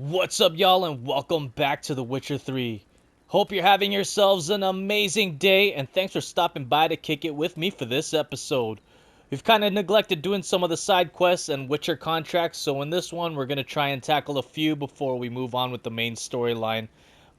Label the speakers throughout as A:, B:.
A: What's up, y'all, and welcome back to The Witcher 3. Hope you're having yourselves an amazing day, and thanks for stopping by to kick it with me for this episode. We've kind of neglected doing some of the side quests and Witcher contracts, so in this one, we're going to try and tackle a few before we move on with the main storyline.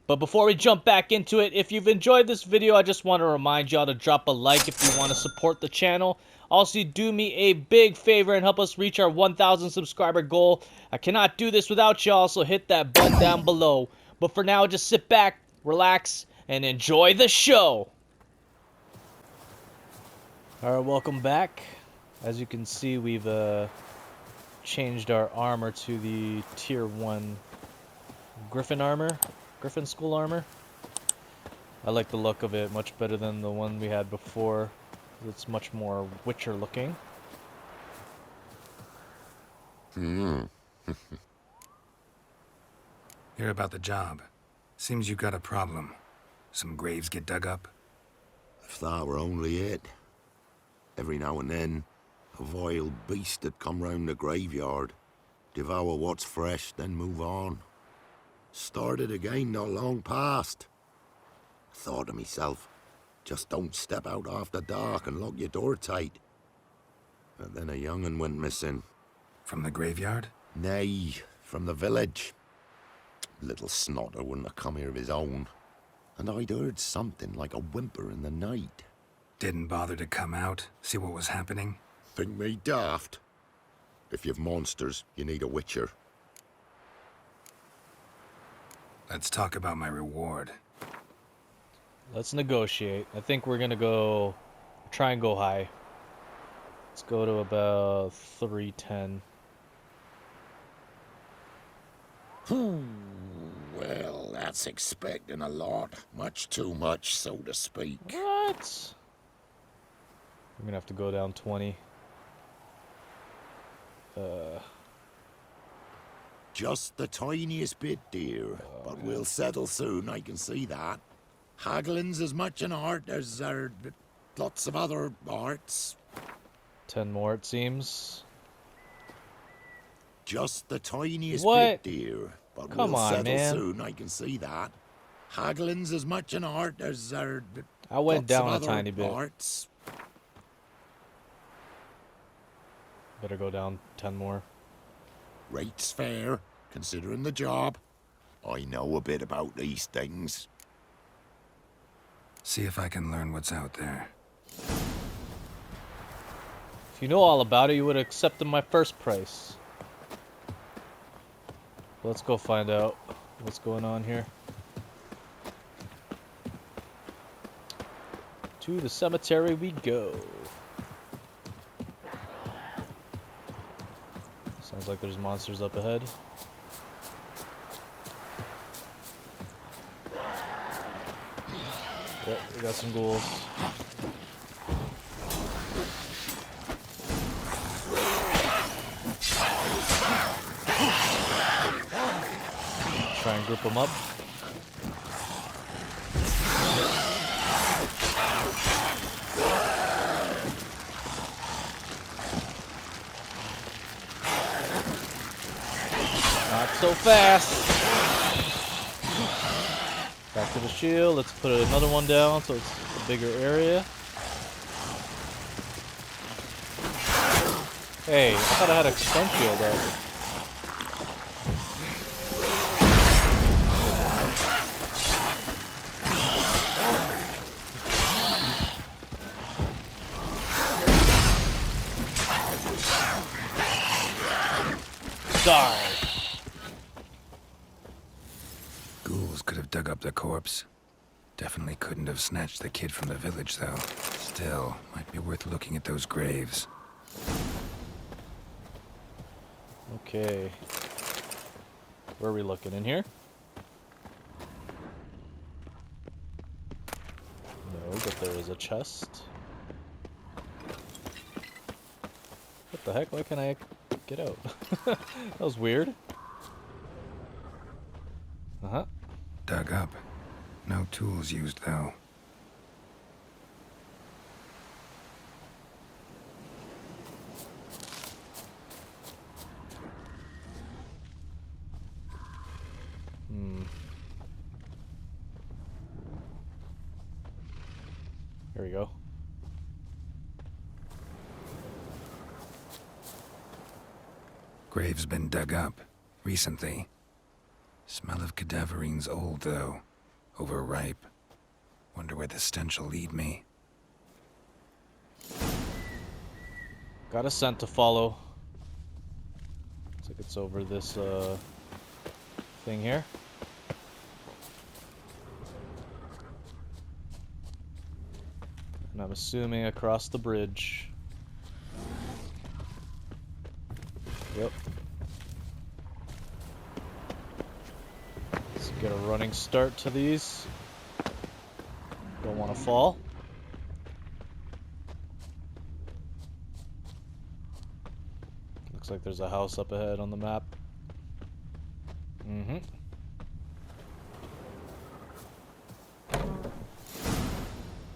A: But before we jump back into it, if you've enjoyed this video, I just want to remind y'all to drop a like if you want to support the channel. Also, do me a big favor and help us reach our 1,000 subscriber goal. I cannot do this without y'all, so hit that button down below. But for now, just sit back, relax, and enjoy the show. Alright, welcome back. As you can see, we've changed our armor to the tier 1 Griffin armor. Griffin School armor. I like the look of it much better than the one we had before. It's much more Witcher looking.
B: Hear about the job. Seems you got a problem. Some graves get dug up?
C: If that were only it. Every now and then, a vile beast would come round the graveyard, devour what's fresh, then move on. Started again not long past. Thought to myself, just don't step out after dark and lock your door tight. But then a young'un went missing.
B: From the graveyard?
C: Nay, from the village. Little snotter wouldn't have come here of his own. And I'd heard something like a whimper in the night.
B: Didn't bother to come out, see what was happening?
C: Think me daft? If you've monsters, you need a witcher.
B: Let's talk about my reward.
A: Let's negotiate. I think we're gonna try and go high. Let's go to about 310.
C: Well, that's expecting a lot. Much too much, so to speak.
A: What? We're gonna have to go down 20.
C: Just the tiniest bit, dear. But we'll settle soon, I can see that. Haggling's as much an art as lots of other arts.
A: 10 more, it seems.
C: Just the tiniest
A: What?
C: bit, dear. But
A: Come
C: we'll
A: on,
C: settle
A: man.
C: soon, I can see that. Haggling's as much an art as
A: I went
C: lots of
A: down a
C: other
A: tiny bit.
C: arts.
A: Better go down 10 more.
C: Rate's fair, considering the job. I know a bit about these things.
B: See if I can learn what's out there.
A: If you know all about it, you would have accepted my first price. Let's go find out what's going on here. To the cemetery we go. Sounds like there's monsters up ahead. Yep, we got some ghouls. Try and group them up. Not so fast. Back to the shield. Let's put another one down so it's a bigger area. Hey, I thought I had a stun shield up. Die.
B: Ghouls could have dug up the corpse. Definitely couldn't have snatched the kid from the village, though. Still, might be worth looking at those graves.
A: Okay. Where are we looking? In here? No, but there is a chest. What the heck? Why can't I get out? That was weird. Uh-huh.
B: Dug up. No tools used, though.
A: Hmm. Here we go.
B: Grave's been dug up recently. Smell of cadaverines old, though. Overripe. Wonder where the stench will lead me.
A: Got a scent to follow. Looks like it's over this thing here. And I'm assuming across the bridge. Yep. Let's get a running start to these. Don't want to fall. Looks like there's a house up ahead on the map. Mm-hmm.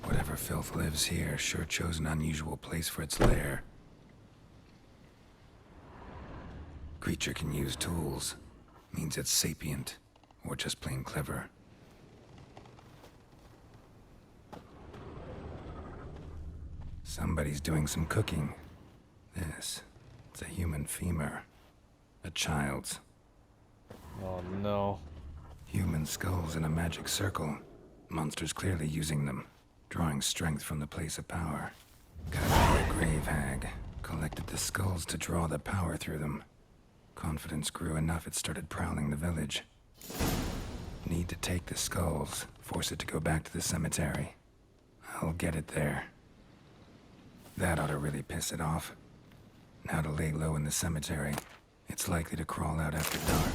B: Whatever filth lives here sure chose an unusual place for its lair. Creature can use tools. Means it's sapient, or just plain clever. Somebody's doing some cooking. It's a human femur. A child's.
A: Oh no.
B: Human skulls in a magic circle. Monsters clearly using them. Drawing strength from the place of power. Gotta be a grave hag. Collected the skulls to draw the power through them. Confidence grew enough it started prowling the village. Need to take the skulls. Force it to go back to the cemetery. I'll get it there. That ought to really piss it off. Now to lay low in the cemetery. It's likely to crawl out after dark.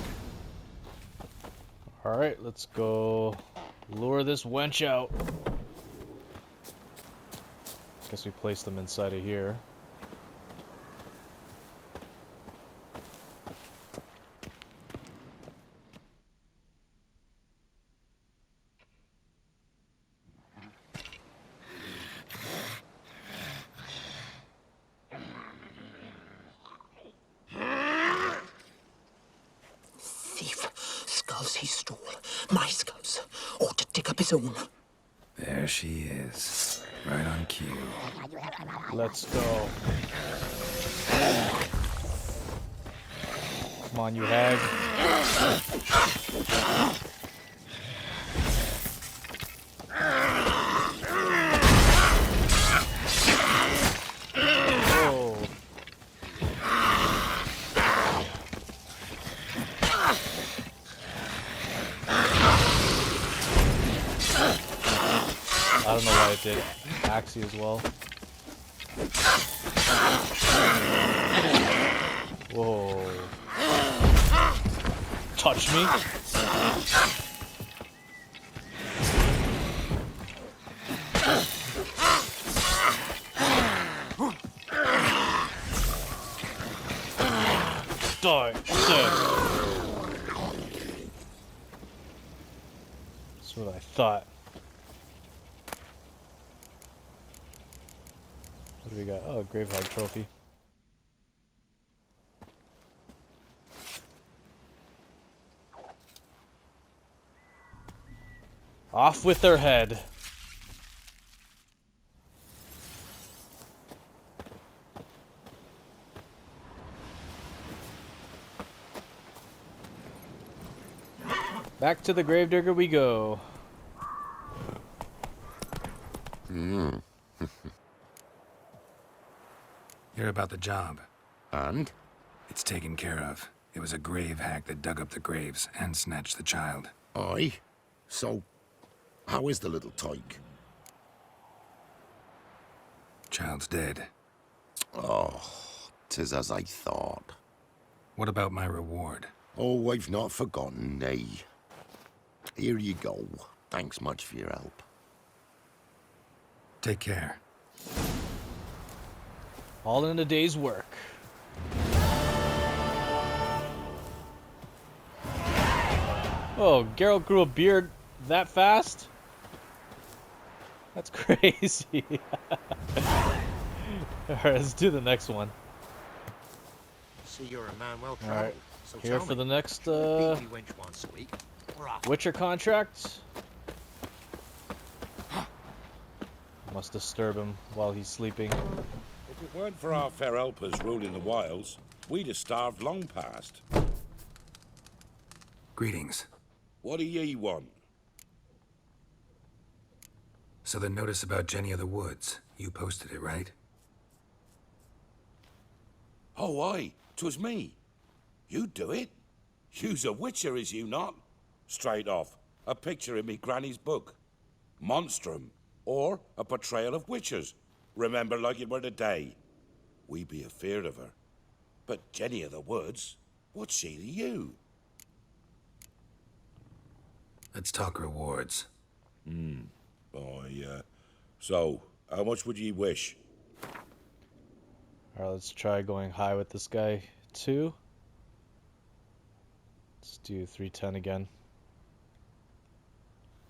A: Alright, let's go lure this wench out. Guess we place them inside of here.
D: Skulls he stole. My skulls. Ought to dig up his own.
B: There she is. Right on cue.
A: Let's go. Come on, you hag. Whoa. I don't know why it did Axie as well. Whoa. Touch me? Die. Dead. That's what I thought. What do we got? Oh, a Gravehog trophy. Off with their head. Back to the gravedigger we go.
B: Hear about the job.
C: And?
B: It's taken care of. It was a grave hag that dug up the graves and snatched the child.
C: Aye. So, how is the little tyke?
B: Child's dead.
C: Oh, 'tis as I thought.
B: What about my reward?
C: Oh, I've not forgotten, nay. Here you go. Thanks much for your help.
B: Take care.
A: All in a day's work. Oh, Geralt grew a beard that fast? That's crazy. Alright, let's do the next one.
E: See, you're a man well
A: All
E: traveled.
A: right,
E: So
A: here
E: tell
A: for
E: me,
A: the next
E: beefy wench once a week.
A: Witcher contract? Must disturb him while he's sleeping.
E: If it weren't for our fair helpers ruling the wilds, we'd have starved long past.
B: Greetings.
E: What do ye want?
B: So the notice about Jenny of the Woods, you posted it, right?
E: Oh, aye, 'twas me. You do it? You's a witcher, is you not? Straight off, a picture in me granny's book. Monstrum, or a portrayal of witchers. Remember like it were the day. We be afeard of her. But Jenny of the Woods, what's she to you?
B: Let's talk rewards.
E: So, how much would ye wish?
A: Alright, let's try going high with this guy, too. Let's do 310 again.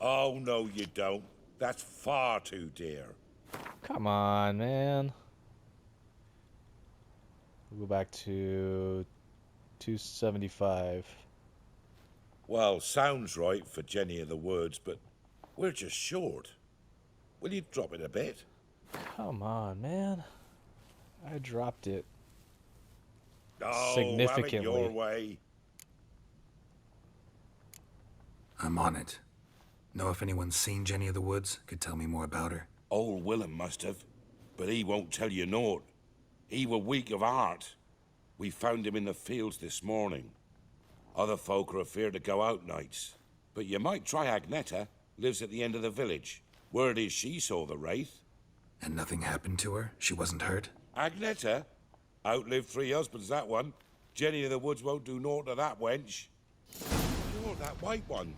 E: Oh, no you don't. That's far too dear.
A: Come on, man. We'll go back to 275.
E: Well, sounds right for Jenny of the Woods, but we're just short. Will you drop it a bit?
A: Come on, man. I dropped it
E: Oh,
A: significantly.
E: have it your way.
B: I'm on it. Know if anyone's seen Jenny of the Woods? Could tell me more about her?
E: Old Willem must have, but he won't tell you naught. He were weak of heart. We found him in the fields this morning. Other folk are afeard to go out nights. But you might try Agneta, lives at the end of the village. Word is she saw the wraith.
B: And nothing happened to her? She wasn't hurt?
E: Agneta? Outlived 3 husbands, that one. Jenny of the Woods won't do naught to that wench. You're that white one.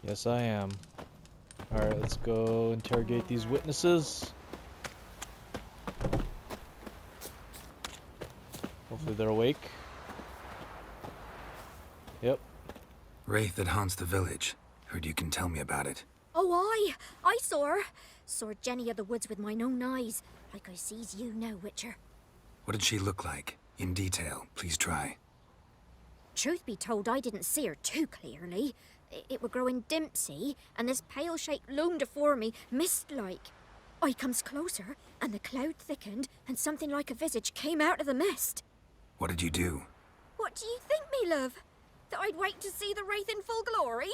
A: Yes, I am. Alright, let's go interrogate these witnesses. Hopefully they're awake. Yep.
B: Wraith that haunts the village. Heard you can tell me about it.
F: Oh, I saw her. Saw Jenny of the Woods with mine own eyes, like I sees you now, Witcher.
B: What did she look like? In detail, please try.
F: Truth be told, I didn't see her too clearly. It were growing dimpsy, and this pale shape loomed afore me, mist-like. I comes closer, and the cloud thickened, and something like a visage came out of the mist.
B: What did you do?
F: What do you think, me love? That I'd wait to see the wraith in full glory?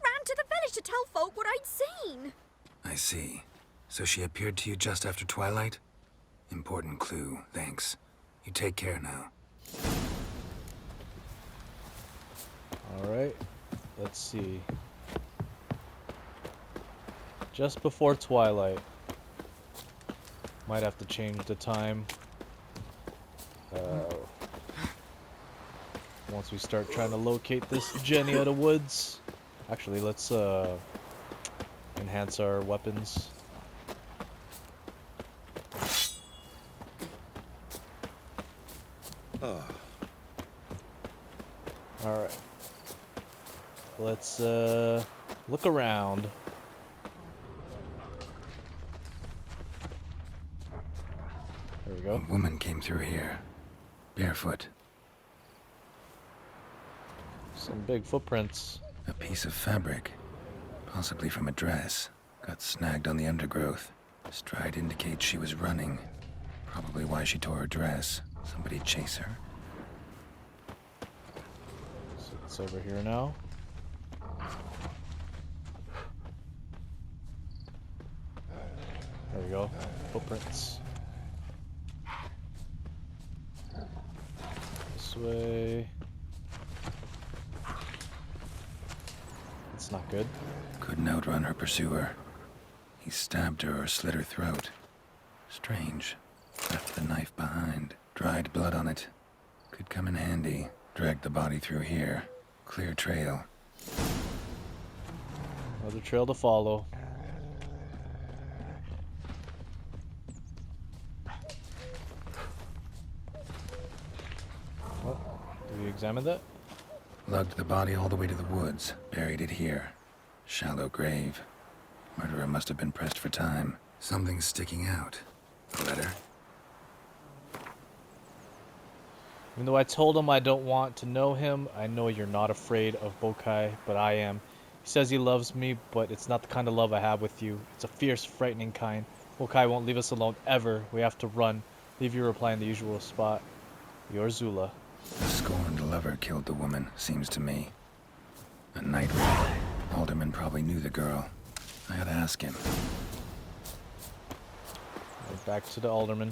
F: Ran to the village to tell folk what I'd seen.
B: I see. So she appeared to you just after twilight? Important clue, thanks. You take care now.
A: Alright. Let's see. Just before twilight. Might have to change the time. Once we start trying to locate this Jenny of the Woods. Actually, let's enhance our weapons. Alright. Let's look around. There we go.
B: A woman came through here. Barefoot.
A: Some big footprints.
B: A piece of fabric. Possibly from a dress. Got snagged on the undergrowth. Stride indicates she was running. Probably why she tore her dress. Somebody chase her?
A: So it's over here now. There we go. Footprints. This way. It's not good.
B: Couldn't outrun her pursuer. He stabbed her or slit her throat. Strange. Left the knife behind. Dried blood on it. Could come in handy. Dragged the body through here. Clear trail.
A: Another trail to follow. What? Did we examine that?
B: Lugged the body all the way to the woods. Buried it here. Shallow grave. Murderer must have been pressed for time. Something's sticking out. A letter?
A: Even though I told him I don't want to know him, I know you're not afraid of Bokai, but I am. He says he loves me, but it's not the kind of love I have with you. It's a fierce, frightening kind. Bokai won't leave us alone ever. We have to run. Leave your reply in the usual spot. Your Zula.
B: The scorned lover killed the woman, seems to me. A night raid. Alderman probably knew the girl. I ought to ask him.
A: Right, back to the Alderman.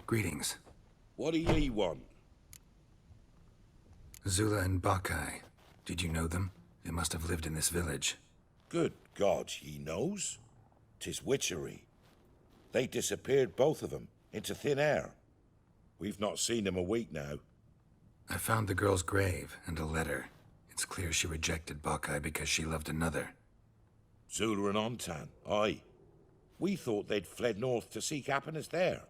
B: Greetings.
E: What do ye want?
B: Zula and Bakai. Did you know them? They must have lived in this village.
E: Good God, he knows. 'Tis witchery. They disappeared, both of them, into thin air. We've not seen them a week now.
B: I found the girl's grave and a letter. It's clear she rejected Bakai because she loved another.
E: Zula and Ontan, aye. We thought they'd fled north to seek happiness there.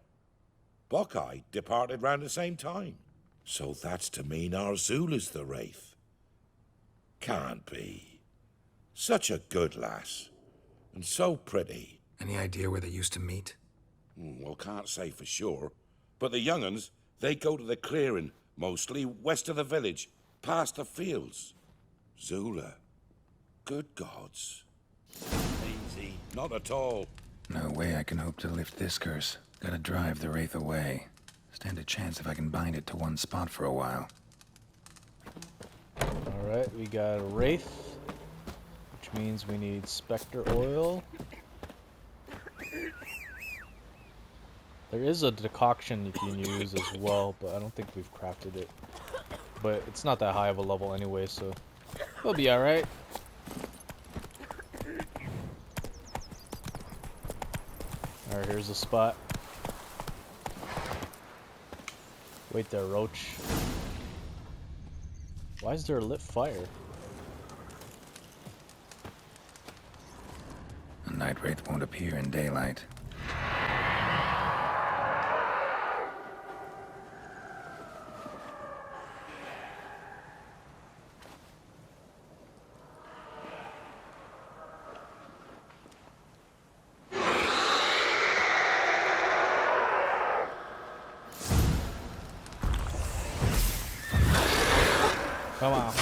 E: Buckeye departed round the same time. So that's to mean our Zula's the wraith. Can't be. Such a good lass. And so pretty.
B: Any idea where they used to meet?
E: Well, can't say for sure. But the young'uns, they go to the clearing, mostly west of the village, past the fields. Zula. Good gods. Easy. Not at all.
B: No way I can hope to lift this curse. Gotta drive the wraith away. Stand a chance if I can bind it to one spot for a while.
A: Alright, we got a Wraith, which means we need Spectre Oil. There is a decoction you can use as well, but I don't think we've crafted it. But it's not that high of a level anyway, so we'll be alright. Alright, here's the spot. Wait there, Roach. Why is there a lit fire?
B: A night wraith won't appear in daylight.
A: Come on.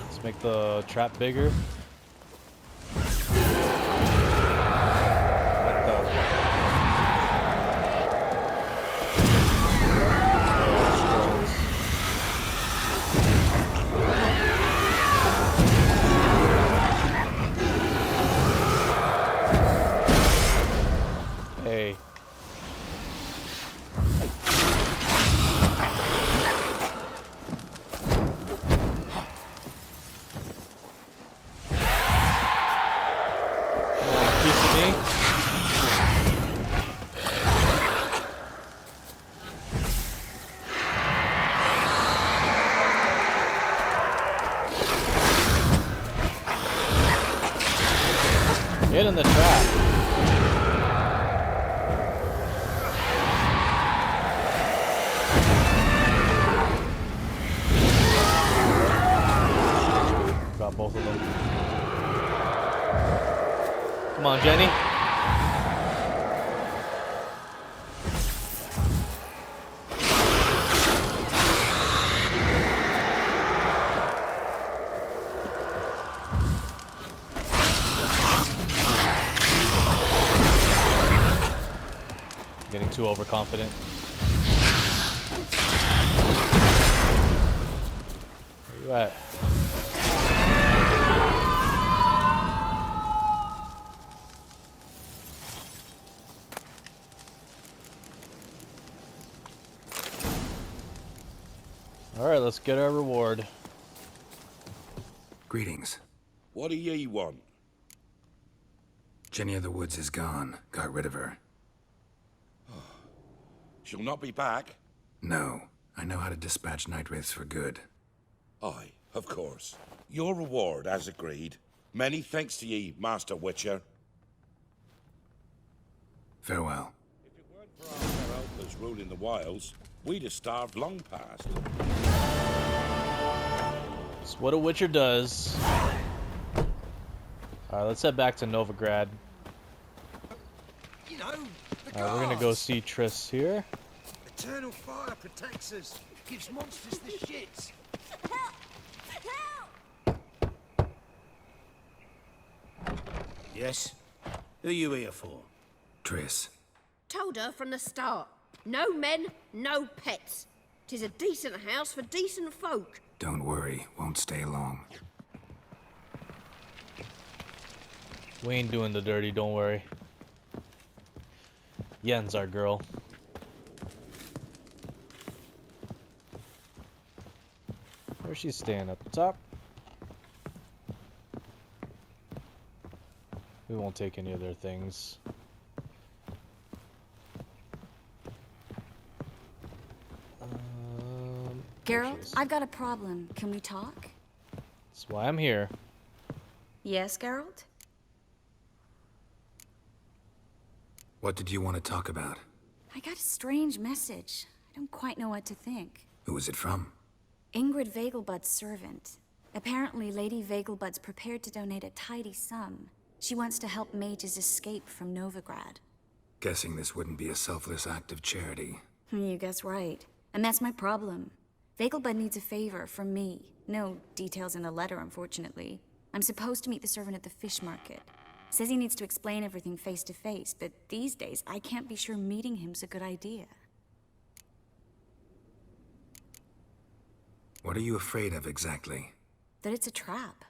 A: Let's make the trap bigger. What the? Hey. Get in the trap. Got both of them. Come on, Jenny. Getting too overconfident. Where you at? Alright, let's get our reward.
B: Greetings.
E: What do ye want?
B: Jenny of the Woods is gone. Got rid of her.
E: She'll not be back?
B: No. I know how to dispatch night wraiths for good.
E: Aye, of course. Your reward, as agreed. Many thanks to ye, Master Witcher.
B: Farewell.
E: If it weren't for our Geralt that's ruling the wilds, we'd have starved long past.
A: It's what a Witcher does. Alright, let's head back to Novigrad.
G: know. The
A: We're gonna go
G: guards.
A: see Triss here.
G: Eternal fire protects us. Gives monsters the shits. Yes? Who are you here for?
B: Triss,
H: Told her from the start. No men, no pets. 'Tis a decent house for decent folk.
B: don't worry, won't stay long.
A: We ain't doing the dirty, don't worry. Yen's our girl. Where's she staying? At the top? We won't take any of their things. there she
I: Geralt,
A: is.
I: I've got a problem. Can we talk?
A: That's why I'm here.
I: Yes, Geralt?
B: What did you want to talk about?
I: I got a strange message. I don't quite know what to think.
B: Who was it from?
I: Ingrid Vengelbud's servant. Apparently, Lady Vengelbud's prepared to donate a tidy sum. She wants to help mages escape from Novigrad.
B: Guessing this wouldn't be a selfless act of charity.
I: You guess right. And that's my problem. Vengelbud needs a favor from me. No details in the letter, unfortunately. I'm supposed to meet the servant at the fish market. Says he needs to explain everything face to face, but these days I can't be sure meeting him's a good idea.
B: What are you afraid of exactly?
I: That it's a trap.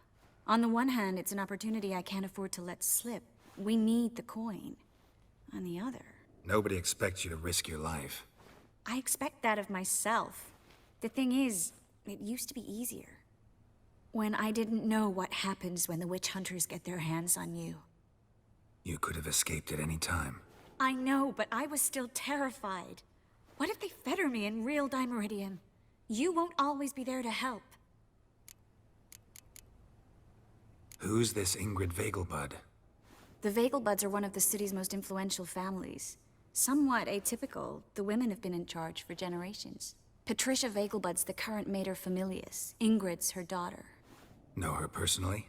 I: On the one hand, it's an opportunity I can't afford to let slip. We need the coin. On the other,
B: Nobody expects you to risk your life.
I: I expect that of myself. The thing is, it used to be easier. When I didn't know what happens when the witch hunters get their hands on you.
B: You could have escaped at any time.
I: I know, but I was still terrified. What if they fetter me in real Dimeridium? You won't always be there to help.
B: Who's this Ingrid Vengelbud?
I: The Vengelbuds are one of the city's most influential families. Somewhat atypical, the women have been in charge for generations. Patricia Vengelbud's the current mater familias. Ingrid's her daughter.
B: Know her personally?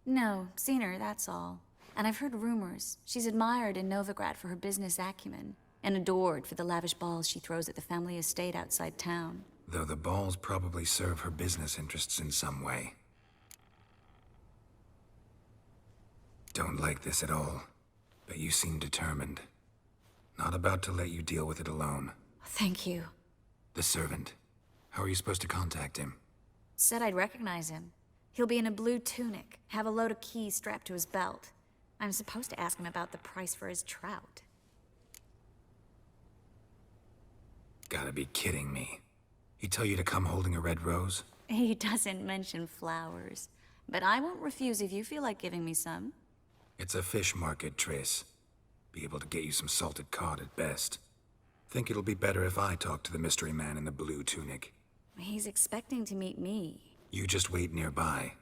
I: No, seen her, that's all. And I've heard rumors. She's admired in Novigrad for her business acumen, and adored for the lavish balls she throws at the family estate outside town.
B: Though the balls probably serve her business interests in some way. Don't like this at all, but you seem determined. Not about to let you deal with it alone.
I: Thank you.
B: The servant. How are you supposed to contact him?
I: Said I'd recognize him. He'll be in a blue tunic, have a load of keys strapped to his belt. I'm supposed to ask him about the price for his trout.
B: Gotta be kidding me. He tell you to come holding a red rose?
I: He doesn't mention flowers, but I won't refuse if you feel like giving me some.
B: It's a fish market, Triss. Be able to get you some salted cod at best. Think it'll be better if I talk to the mystery man in the blue tunic.
I: He's expecting to meet me.
B: You just wait nearby.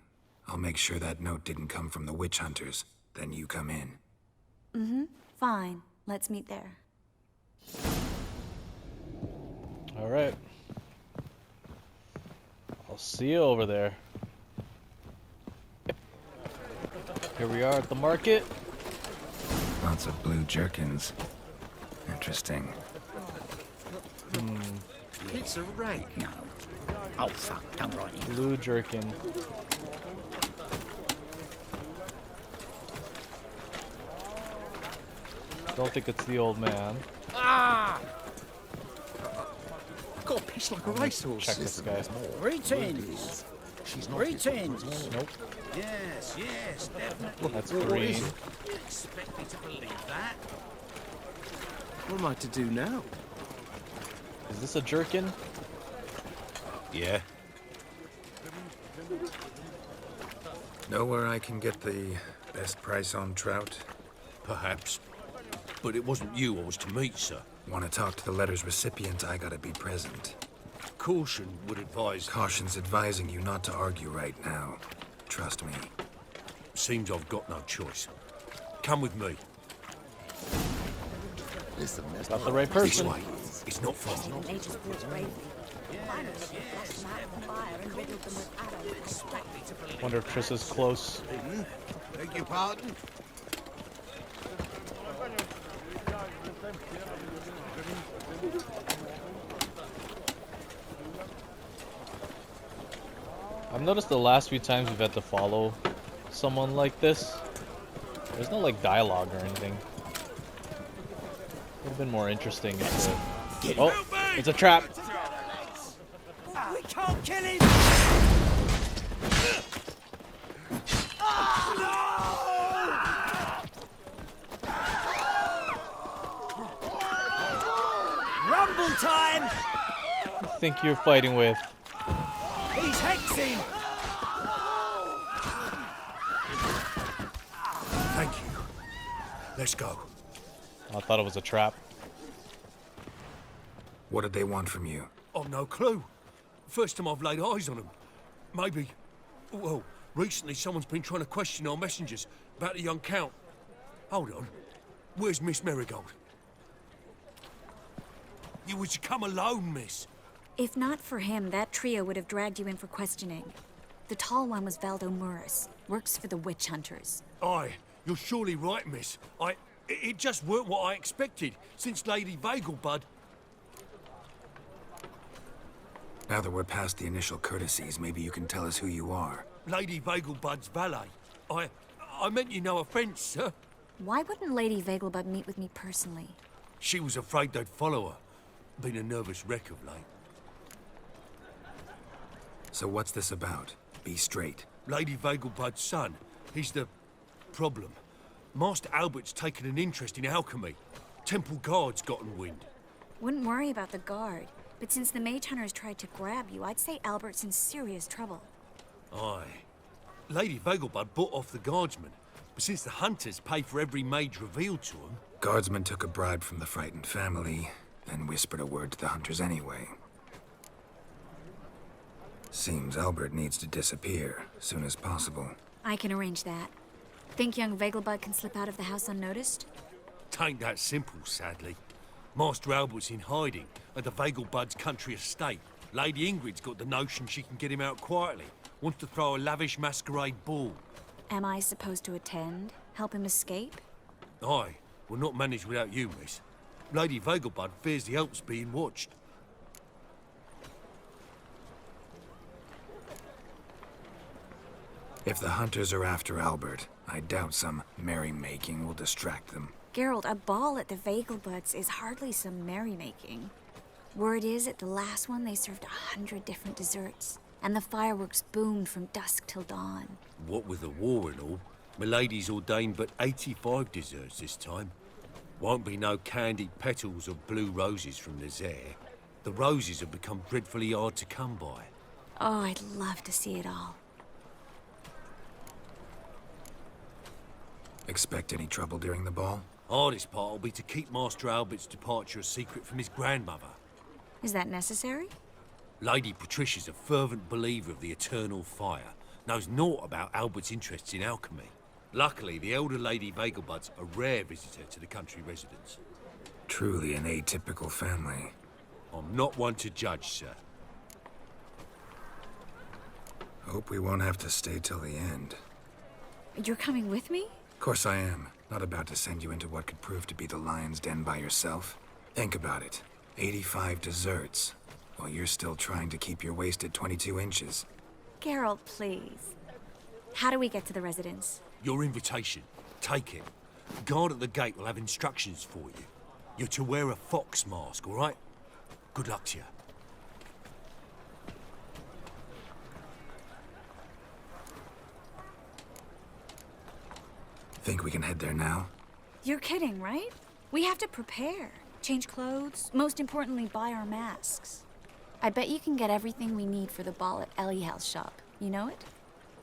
B: I'll make sure that note didn't come from the witch hunters. Then you come in.
I: Fine, let's meet there.
A: Alright. I'll see you over there. Here we are at the market.
B: Lots of blue jerkins. Interesting.
G: It's a rake.
D: No. Oh, fuck, don't write it.
A: Blue jerkin. Don't think it's the old man.
G: Got a piss like a racehorse.
A: Check this guy.
G: Greetings. She's not. Greetings.
A: Nope.
G: Yes, yes, definitely.
A: That's green.
G: Expect me to believe that? What am I to do now?
A: Is this a jerkin?
G: Yeah.
B: Know where I can get the best price on trout?
G: Perhaps. But it wasn't you I was to meet, sir.
B: Want to talk to the letter's recipient, I gotta be present.
G: Caution would advise.
B: Caution's advising you not to argue right now. Trust me.
G: Seems I've got no choice. Come with me.
A: Not the right
G: This
A: person.
G: way. It's not far.
F: Nature's brought bravely. Pirates flashed them out of the fire and riddled them with arrows.
A: Wonder if Triss is close.
G: Beg your pardon?
A: I've noticed the last few times we've had to follow someone like this, there's no like dialogue or anything. Would have been more interesting if oh, it's a trap.
G: We can't kill him! Rumble time!
A: I think you're fighting with.
G: He's hexing!
J: Thank you. Let's go.
A: I thought it was a trap.
B: What did they want from you?
J: I've no clue. First time I've laid eyes on them. Maybe... Well, recently someone's been trying to question our messengers about the young Count. Hold on. Where's Miss Marigold? You was to come alone, miss.
I: If not for him, that trio would have dragged you in for questioning. The tall one was Valdo Muris, works for the witch hunters.
J: Aye, you're surely right, miss. It just weren't what I expected, since Lady Vengelbud...
B: Now that we're past the initial courtesies, maybe you can tell us who you are.
J: Lady Vengelbud's valet. I meant you no offence, sir.
I: Why wouldn't Lady Vengelbud meet with me personally?
J: She was afraid they'd follow her. Been a nervous wreck of late.
B: So what's this about? Be straight.
J: Lady Vengelbud's son. He's the... problem. Master Albert's taken an interest in alchemy. Temple Guard's gotten wind.
I: Wouldn't worry about the guard, but since the mage hunters tried to grab you, I'd say Albert's in serious trouble.
J: Aye. Lady Vengelbud bought off the guardsmen, but since the hunters pay for every mage revealed to them...
B: Guardsmen took a bribe from the frightened family, then whispered a word to the hunters anyway. Seems Albert needs to disappear, soon as possible.
I: I can arrange that. Think young Vengelbud can slip out of the house unnoticed?
J: Tain't that simple, sadly. Master Albert's in hiding at the Vengelbud's country estate. Lady Ingrid's got the notion she can get him out quietly. Wants to throw a lavish masquerade ball.
I: Am I supposed to attend? Help him escape?
J: Aye, we'll not manage without you, miss. Lady Vengelbud fears the Alps being watched.
B: If the hunters are after Albert, I doubt some merrymaking will distract them.
I: Geralt, a ball at the Vengelbuds is hardly some merrymaking. Word is, at the last one they served 100 different desserts, and the fireworks boomed from dusk till dawn.
J: What with the war and all, Milady's ordained but 85 desserts this time. Won't be no candied petals or blue roses from the Zaire. The roses have become dreadfully hard to come by.
I: Oh, I'd love to see it all.
B: Expect any trouble during the ball?
J: Hardest part will be to keep Master Albert's departure a secret from his grandmother.
I: Is that necessary?
J: Lady Patricia's a fervent believer of the eternal fire. Knows naught about Albert's interests in alchemy. Luckily, the elder Lady Vengelbud's a rare visitor to the country residence.
B: Truly an atypical family.
J: I'm not one to judge, sir.
B: Hope we won't have to stay till the end.
I: You're coming with me?
B: Of course I am. Not about to send you into what could prove to be the lion's den by yourself. Think about it. 85 desserts, while you're still trying to keep your waist at 22 inches.
I: Geralt, please. How do we get to the residence?
J: Your invitation. Take it. Guard at the gate will have instructions for you. You're to wear a fox mask, all right? Good luck to you.
B: Think we can head there now?
I: You're kidding, right? We have to prepare. Change clothes. Most importantly, buy our masks. I bet you can get everything we need for the ball at Eliel's shop. You know it?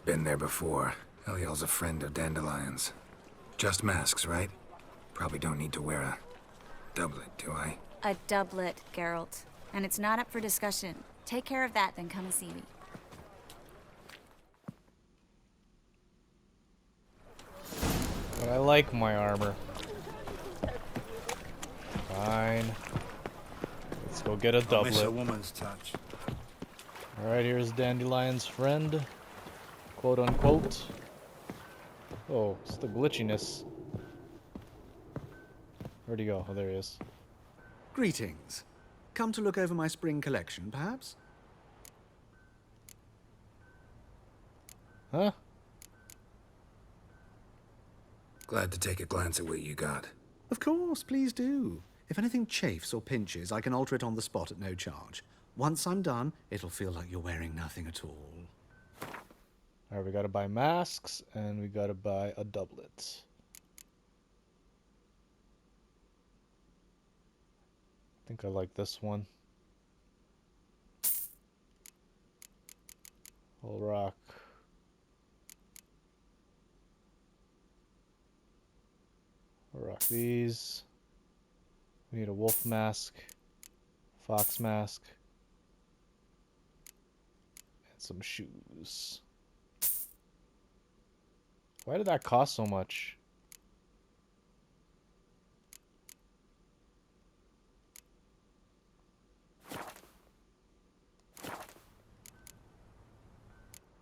B: Been there before. Eliel's a friend of Dandelion's. Just masks, right? Probably don't need to wear a doublet, do I?
I: A doublet, Geralt. And it's not up for discussion. Take care of that, then come and see me.
A: But I like my armor. Fine. Let's go get a
G: I miss a
A: doublet.
G: woman's touch.
A: Alright, here's Dandelion's friend. Quote unquote. Oh, it's the glitchiness. Where'd he go? Oh, there he is.
K: Greetings. Come to look over my spring collection, perhaps?
A: Huh?
B: Glad to take a glance at what you got.
K: Of course, please do. If anything chafes or pinches, I can alter it on the spot at no charge. Once I'm done, it'll feel like you're wearing nothing at all.
A: Alright, we gotta buy masks, and we gotta buy a doublet. I think I like this one. I'll rock. I'll rock these. We need a wolf mask, fox mask, and some shoes. Why did that cost so much?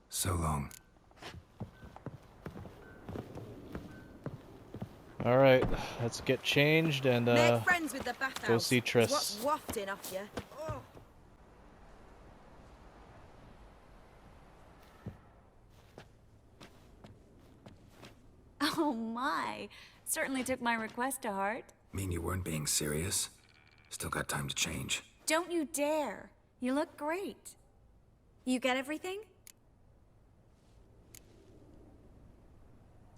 B: So long.
A: All right, let's get changed and
L: Make friends with the bathhouse.
A: go see Triss.
L: What's wafting off you? Oh.
I: Oh my. Certainly took my request to heart.
B: Mean you weren't being serious? Still got time to change.
I: Don't you dare. You look great. You get everything?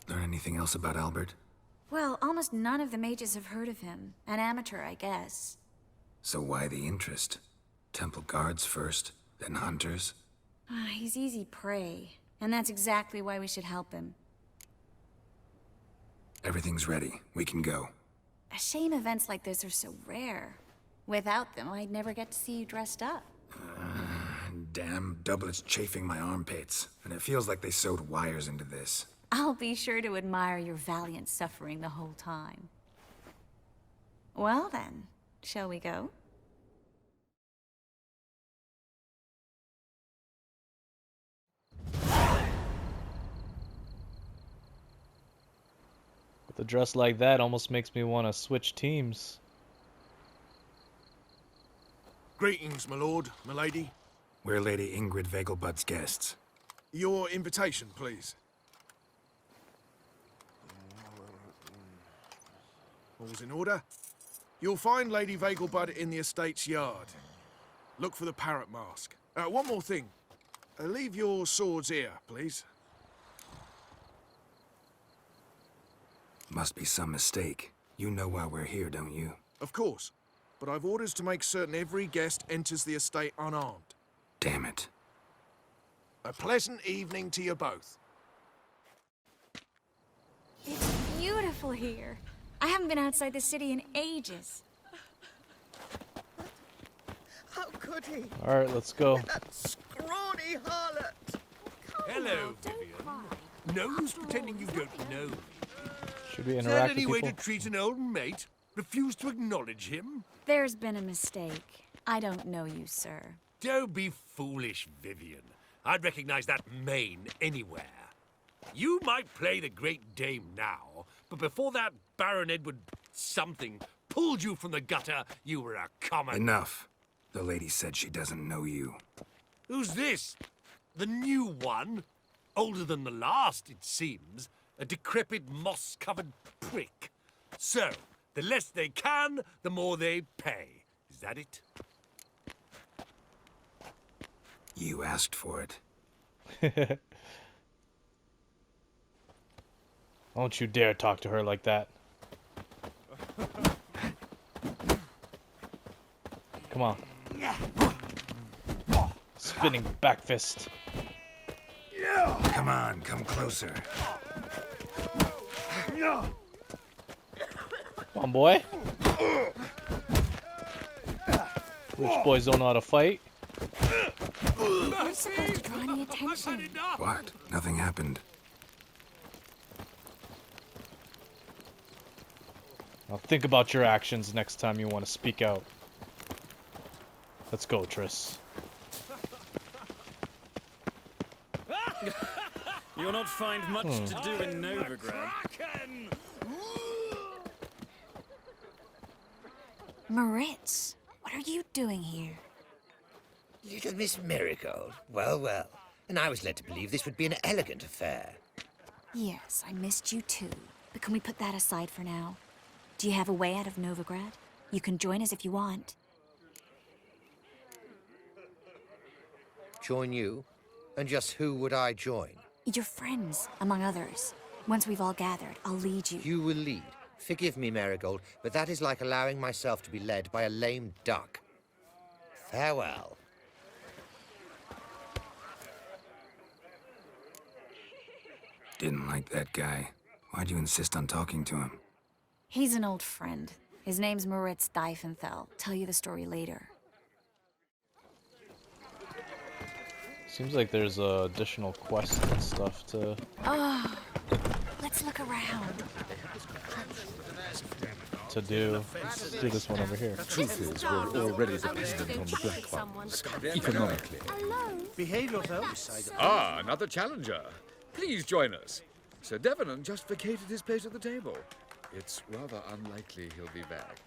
B: Learn anything else about Albert?
I: Well, almost none of the mages have heard of him. An amateur, I guess.
B: So why the interest? Temple guards first, then hunters?
I: He's easy prey. And that's exactly why we should help him.
B: Everything's ready. We can go.
I: A shame events like this are so rare. Without them, I'd never get to see you dressed up.
B: Damn doublet's chafing my armpits, and it feels like they sewed wires into this.
I: I'll be sure to admire your valiant suffering the whole time. Well then, shall we go?
A: With a dress like that, almost makes me want to switch teams.
M: Greetings, my lord, my lady.
B: We're Lady Ingrid Vengelbud's guests.
M: Your invitation, please. All's in order. You'll find Lady Vengelbud in the estate's yard. Look for the parrot mask. One more thing. Leave your swords here, please.
B: Must be some mistake. You know why we're here, don't you?
M: Of course. But I've orders to make certain every guest enters the estate unarmed.
B: Damn it.
M: A pleasant evening to you both.
I: It's beautiful here. I haven't been outside the city in ages.
L: How could he?
A: All right, let's go.
L: That scrawny harlot.
J: Hello, Vivian. No use pretending you don't know.
A: Should we
J: Is
A: interact
J: that any
A: with
J: way
A: people?
J: to treat an old mate? Refuse to acknowledge him?
I: There's been a mistake. I don't know you, sir.
J: Don't be foolish, Vivian. I'd recognize that mane anywhere. You might play the Great Dame now, but before that Baron Edward something pulled you from the gutter, you were a common...
B: Enough. The lady said she doesn't know you.
J: Who's this? The new one? Older than the last, it seems. A decrepit, moss-covered prick. So, the less they can, the more they pay. Is that it?
B: You asked for it.
A: Don't you dare talk to her like that. Come on. Spinning back fist.
B: Come on, come closer.
A: Come on, boy. Rich boys don't know how to fight.
I: You're supposed to draw any attention.
B: What? Nothing happened.
A: Now think about your actions next time you want to speak out. Let's go, Triss.
N: You'll not find much to do in Novigrad.
I: Moritz, what are you doing here?
N: Little Miss Marigold. Well, well. And I was led to believe this would be an elegant affair.
I: Yes, I missed you too. But can we put that aside for now? Do you have a way out of Novigrad? You can join us if you want.
N: Join you? And just who would I join?
I: Your friends, among others. Once we've all gathered, I'll lead you.
N: You will lead. Forgive me, Marigold, but that is like allowing myself to be led by a lame duck. Farewell.
B: Didn't like that guy. Why'd you insist on talking to him?
I: He's an old friend. His name's Moritz Diefenthal. Tell you the story later.
A: Seems like there's additional quests and stuff to...
I: Oh, let's look around.
A: to do. Let's do this one over here.
O: The truth is, we're already dependent on the black ones, economically.
P: Behave yourself.
O: Ah, another challenger. Please join us. Sir Devenant just vacated his place at the table. It's rather unlikely he'll be back.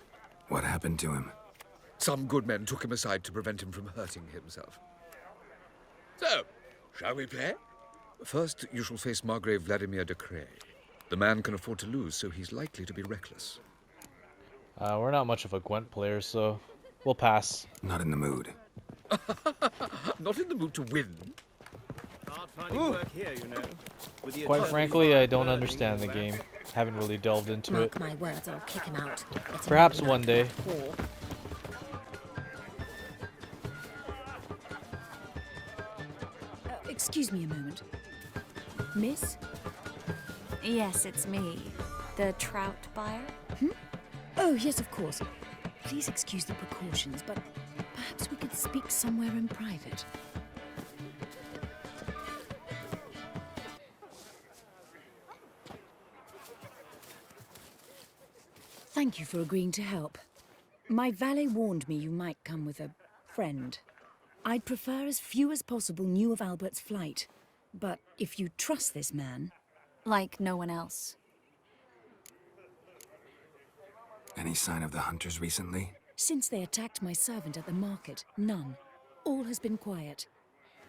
B: What happened to him?
O: Some good men took him aside to prevent him from hurting himself. So, shall we play? First, you shall face Margrave Vladimir de Cray. The man can afford to lose, so he's likely to be reckless.
A: We're not much of a Gwent player, so we'll pass.
B: Not in the mood.
O: Not in the mood to win.
P: Work here, you know.
A: Quite frankly, I don't understand the game. Haven't really delved into it.
F: Mark my words, I'll kick him out.
A: Perhaps one day.
Q: Excuse me a moment. Miss?
I: Yes, it's me. The trout buyer?
Q: Oh, yes, of course. Please excuse the precautions, but perhaps we could speak somewhere in private. Thank you for agreeing to help. My valet warned me you might come with a friend. I'd prefer as few as possible knew of Albert's flight. But if you trust this man...
I: Like no one else.
B: Any sign of the hunters recently?
Q: Since they attacked my servant at the market, none. All has been quiet.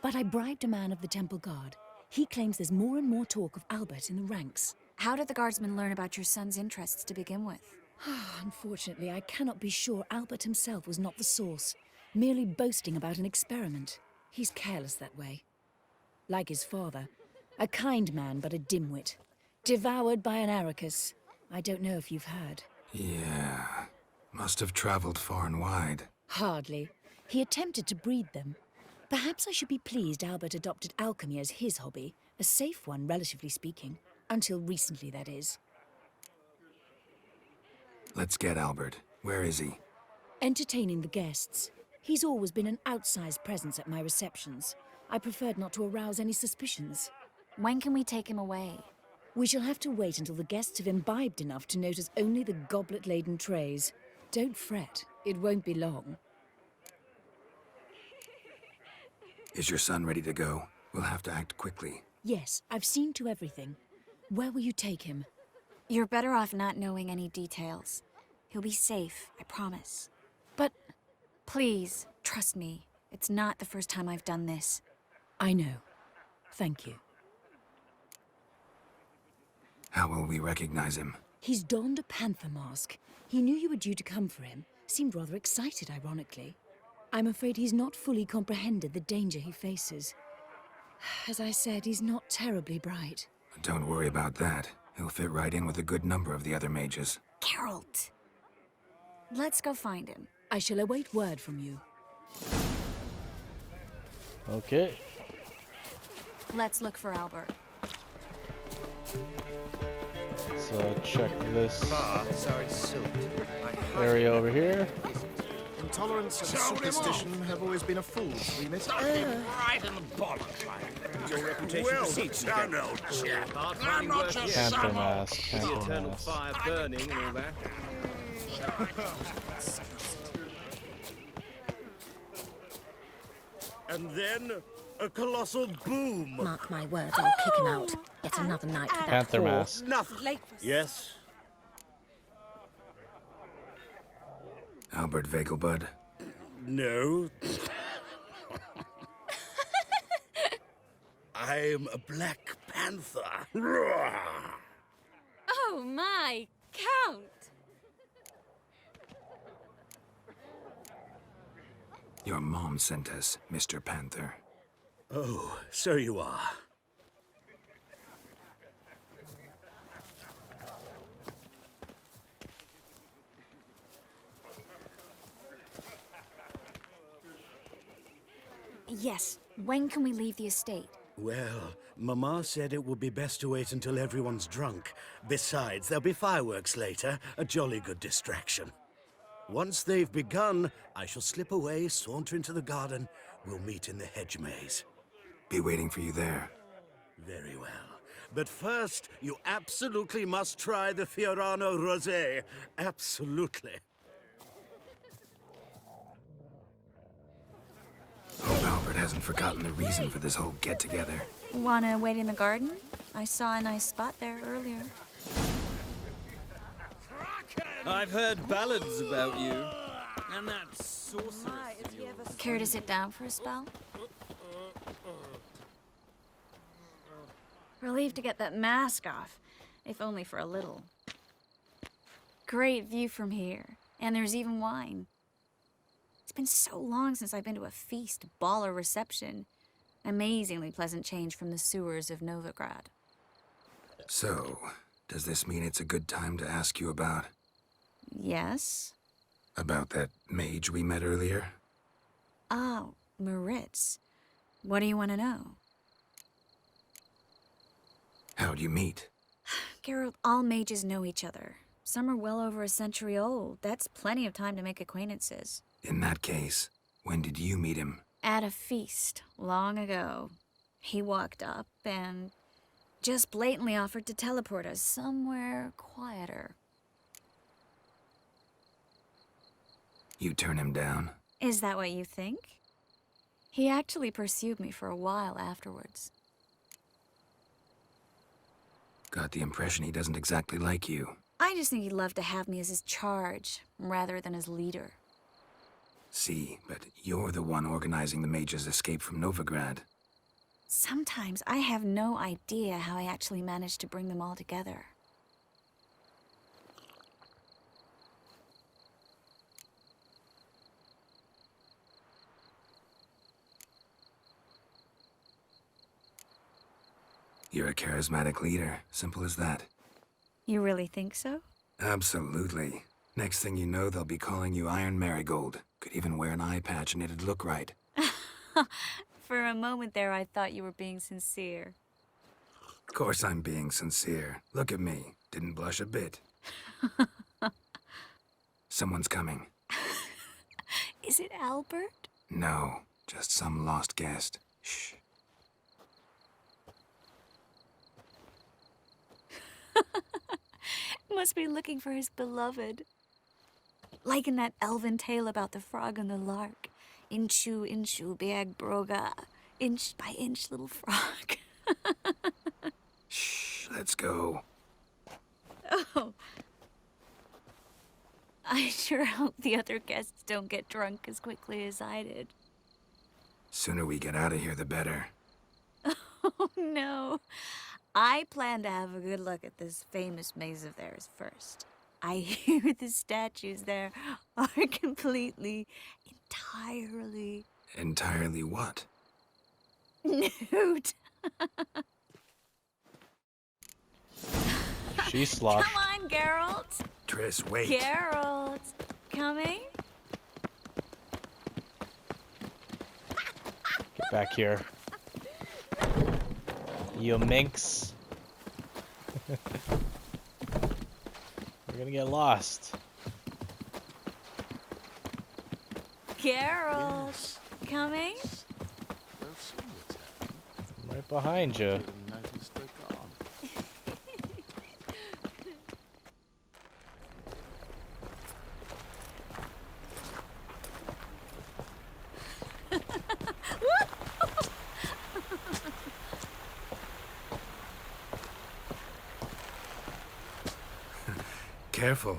Q: But I bribed a man of the Temple Guard. He claims there's more and more talk of Albert in the ranks.
I: How did the guardsmen learn about your son's interests to begin with?
Q: Unfortunately, I cannot be sure Albert himself was not the source, merely boasting about an experiment. He's careless that way. Like his father, a kind man but a dimwit. Devoured by an Arrakis. I don't know if you've heard.
B: Yeah. Must have traveled far and wide.
Q: Hardly. He attempted to breed them. Perhaps I should be pleased Albert adopted alchemy as his hobby. A safe one, relatively speaking. Until recently, that is.
B: Let's get Albert. Where is he?
Q: Entertaining the guests. He's always been an outsized presence at my receptions. I preferred not to arouse any suspicions.
I: When can we take him away?
Q: We shall have to wait until the guests have imbibed enough to notice only the goblet-laden trays. Don't fret. It won't be long.
B: Is your son ready to go? We'll have to act quickly.
Q: Yes, I've seen to everything. Where will you take him?
I: You're better off not knowing any details. He'll be safe, I promise.
Q: But...
I: Please, trust me. It's not the first time I've done this.
Q: I know. Thank you.
B: How will we recognize him?
Q: He's donned a panther mask. He knew you were due to come for him. Seemed rather excited, ironically. I'm afraid he's not fully comprehended the danger he faces. As I said, he's not terribly bright.
B: Don't worry about that. He'll fit right in with a good number of the other mages.
I: Geralt! Let's go find him.
Q: I shall await word from you.
A: Okay.
I: Let's look for Albert.
A: So check this
P: Sorry,
A: area over here.
M: Intolerance and superstition have always been a fool's remit.
E: Right in the bollocks.
P: Your reputation
E: Well
P: precedes you.
E: done, old chap.
P: I'm not your
A: Panther mask,
P: The
A: panther
P: eternal
A: mask.
P: fire burning and all that.
L: And then a colossal boom.
F: Mark my words, I'll kick him out. Yet another night with that
A: Panther
F: whore.
A: mask.
L: Yes.
B: Albert Vengelbud?
L: No. I'm a Black Panther.
I: Oh my, Count!
B: Your mom sent us, Mr. Panther.
L: Oh, so you are.
I: Yes, when can we leave the estate?
L: Well, Mama said it would be best to wait until everyone's drunk. Besides, there'll be fireworks later, a jolly good distraction. Once they've begun, I shall slip away, saunter into the garden. We'll meet in the hedge maze.
B: Be waiting for you there.
L: Very well. But first, you absolutely must try the Fiorano Rosé. Absolutely.
B: Hope Albert hasn't forgotten the reason for this whole get-together.
I: Wanna wait in the garden? I saw a nice spot there earlier.
P: I've heard ballads about you. And that sorcerer.
I: Care to sit down for a spell? Relieved to get that mask off, if only for a little. Great view from here, and there's even wine. It's been so long since I've been to a feast, ball, or reception. Amazingly pleasant change from the sewers of Novigrad.
B: So, does this mean it's a good time to ask you about...
I: Yes?
B: About that mage we met earlier?
I: Oh, Maritz. What do you want to know?
B: How'd you meet?
I: Geralt, all mages know each other. Some are well over a century old. That's plenty of time to make acquaintances.
B: In that case, when did you meet him?
I: At a feast, long ago. He walked up and just blatantly offered to teleport us somewhere quieter.
B: You turn him down?
I: Is that what you think? He actually pursued me for a while afterwards.
B: Got the impression he doesn't exactly like you.
I: I just think he'd love to have me as his charge, rather than his leader.
B: See, but you're the one organizing the mage's escape from Novigrad.
I: Sometimes I have no idea how I actually managed to bring them all together.
B: You're a charismatic leader. Simple as that.
I: You really think so?
B: Absolutely. Next thing you know, they'll be calling you Iron Marigold. Could even wear an eye patch and it'd look right.
I: For a moment there, I thought you were being sincere.
B: Of course I'm being sincere. Look at me. Didn't blush a bit. Someone's coming.
I: Is it Albert?
B: No, just some lost guest. Shh.
I: Must be looking for his beloved. Like in that elven tale about the frog and the lark. Inchu, inchu, biag broga. Inch by inch, little frog.
B: Shh, let's go.
I: Oh. I sure hope the other guests don't get drunk as quickly as I did.
B: Sooner we get out of here, the better.
I: Oh, no. I plan to have a good look at this famous maze of theirs first. I hear the statues there are completely, entirely...
B: Entirely what?
I: Nude.
A: She's sloshed.
I: Come on, Geralt.
B: Triss, wait.
I: Geralt. Coming?
A: Get back here. You minx. We're gonna get lost.
I: Geralt. Coming?
A: Right behind you.
B: Careful.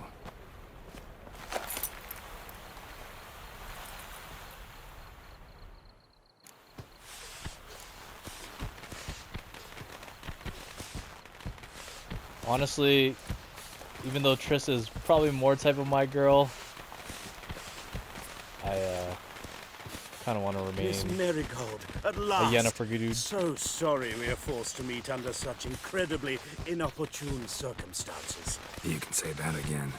A: Honestly, even though Triss is probably more type of my girl, I kind of want to remain
L: Miss Marigold, at
A: a
L: last.
A: Yennefer dude.
L: So sorry we are forced to meet under such incredibly inopportune circumstances.
B: You can say that again.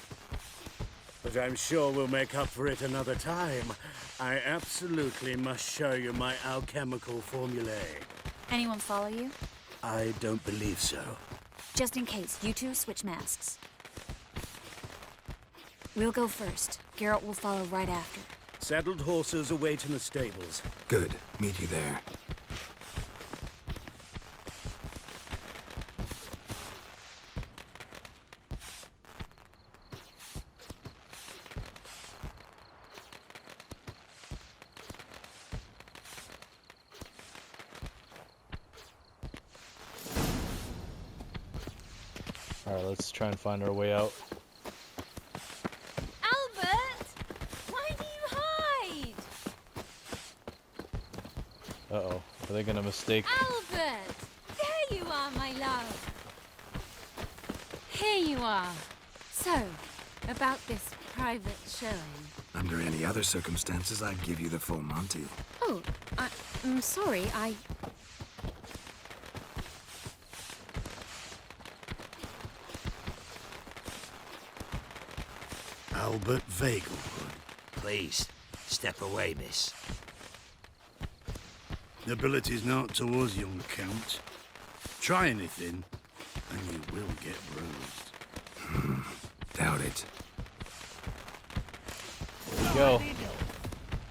L: But I'm sure we'll make up for it another time. I absolutely must show you my alchemical formulae.
I: Anyone follow you?
L: I don't believe so.
I: Just in case, you two switch masks. We'll go first. Geralt will follow right after.
L: Saddled horses await in the stables.
B: Good. Meet you there.
A: Alright, let's try and find our way out.
F: Albert! Why do you hide?
A: Uh-oh. Are they gonna mistake?
F: Albert! There you are, my love. Here you are. So, about this private showing.
B: Under any other circumstances, I'd give you the full Monty.
F: Oh, I'm sorry,
L: Albert Vengelbud.
J: Please, step away, miss.
L: Nobility's not towards young Count. Try anything, and you will get bruised.
B: Doubt it.
A: Here we go.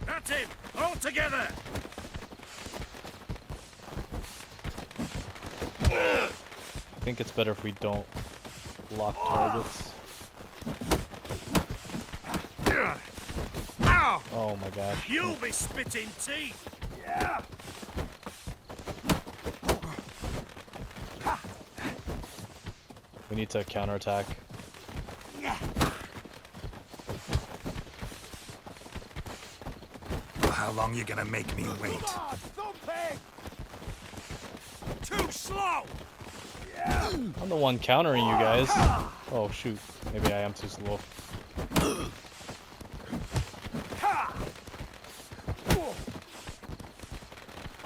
L: That's it! All together!
A: I think it's better if we don't lock targets.
L: Ow!
A: Oh my gosh.
L: You'll be spitting teeth!
A: Yeah. We need to counterattack.
B: Well, how long you gonna make me wait?
L: Too slow!
A: I'm the one countering you guys. Oh shoot. Maybe I am too slow.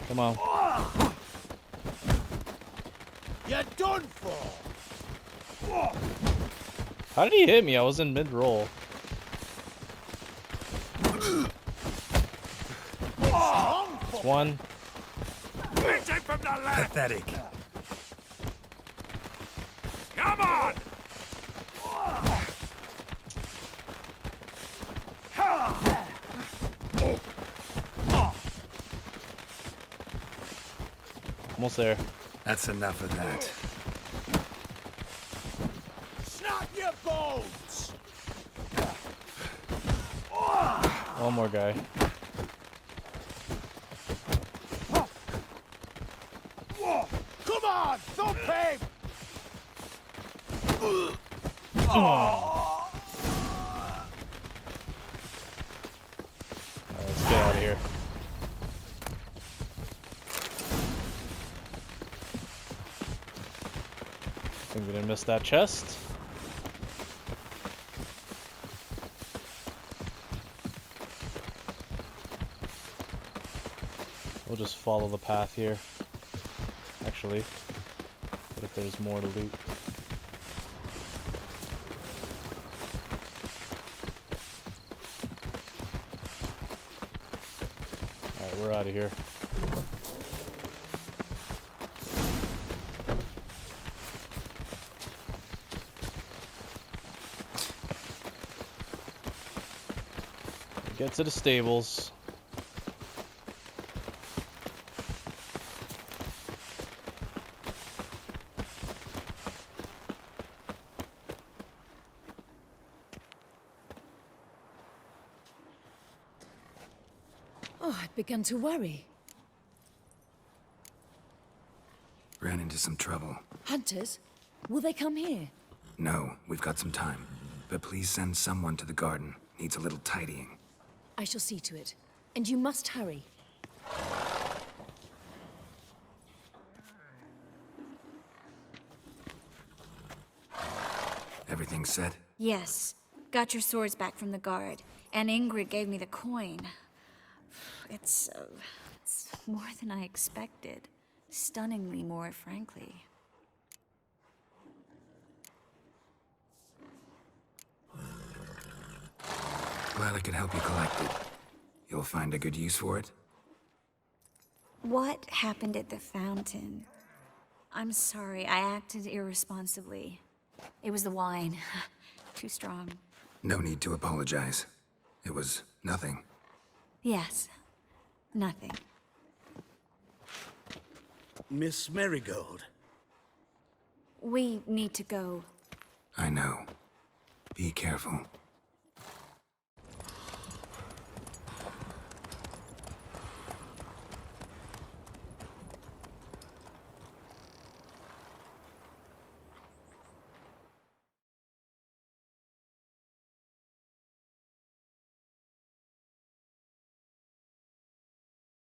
A: Come on.
L: You're done for!
A: How did he hit me? I was in mid-roll. That's one.
B: Pathetic.
L: Come on!
A: Almost there.
B: That's enough of that.
L: Snap your bones!
A: One more guy.
L: Come on, thump him!
A: Alright, let's get out of here. I think we didn't miss that chest. We'll just follow the path here. Actually, what if there's more to loot? Alright, we're out of here. Get to the stables.
Q: Oh, I'd begun to worry.
B: Ran into some trouble.
Q: Hunters? Will they come here?
B: No, we've got some time. But please send someone to the garden. Needs a little tidying.
Q: I shall see to it. And you must hurry.
B: Everything set?
I: Yes. Got your swords back from the guard. And Ingrid gave me the coin. It's more than I expected. Stunningly more, frankly.
B: Glad I could help you collect it. You'll find a good use for it?
I: What happened at the fountain? I'm sorry, I acted irresponsibly. It was the wine. Too strong.
B: No need to apologize. It was nothing.
I: Yes. Nothing.
L: Miss Marigold.
I: We need to go.
B: I know. Be careful.